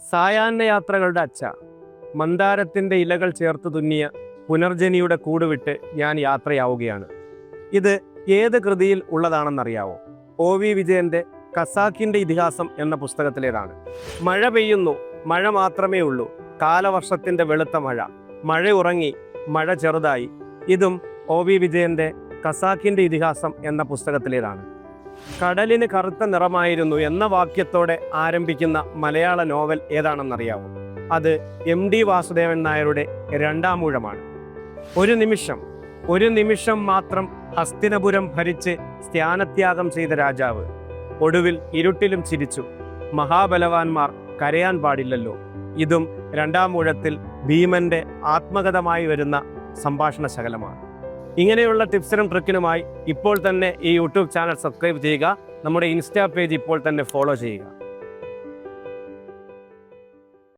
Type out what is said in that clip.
സായാഹ്ന യാത്രകളുടെ അച്ഛ, മന്ദാരത്തിൻ്റെ ഇലകൾ ചേർത്ത് തുന്നിയ പുനർജനിയുടെ കൂടുവിട്ട് ഞാൻ യാത്രയാവുകയാണ്. ഇത് ഏത് കൃതിയിൽ ഉള്ളതാണെന്നറിയാവോ? OV വിജയൻ്റെ ഖസാക്കിൻ്റെ ഇതിഹാസം എന്ന പുസ്തകത്തിലേതാണ്. മഴ പെയ്യുന്നു, മഴ മാത്രമേ ഉള്ളൂ, കാലവർഷത്തിൻ്റെ വെളുത്ത മഴ, മഴ ഉറങ്ങി, മഴ ചെറുതായി. ഇതും OV വിജയൻ്റെ ഖസാക്കിൻ്റെ ഇതിഹാസം എന്ന പുസ്തകത്തിലേതാണ്. കടലിന് കറുത്ത നിറമായിരുന്നു എന്ന വാക്യത്തോടെ ആരംഭിക്കുന്ന മലയാള നോവൽ ഏതാണെന്നറിയാവോ? അത് MD വാസുദേവൻ നായരുടെ രണ്ടാമൂഴമാണ്. ഒരു നിമിഷം മാത്രം ഹസ്തിനപുരം ഭരിച്ച് സ്ഥാനത്യാഗം ചെയ്ത രാജാവ് ഒടുവിൽ ഇരുട്ടിലും ചിരിച്ചു. മഹാബലവാന്മാർ കരയാൻ പാടില്ലല്ലോ. ഇതും രണ്ടാമൂഴത്തിൽ ഭീമന്റെ ആത്മകഥമായി വരുന്ന സംഭാഷണ ശകലമാണ്. ഇങ്ങനെയുള്ള ടിപ്സിനും ട്രിക്കിനുമായി ഇപ്പോൾ തന്നെ ഈ യൂട്യൂബ് ചാനൽ സബ്സ്ക്രൈബ് ചെയ്യുക. നമ്മുടെ ഇൻസ്റ്റാ പേജ് ഇപ്പോൾ തന്നെ ഫോളോ ചെയ്യുക.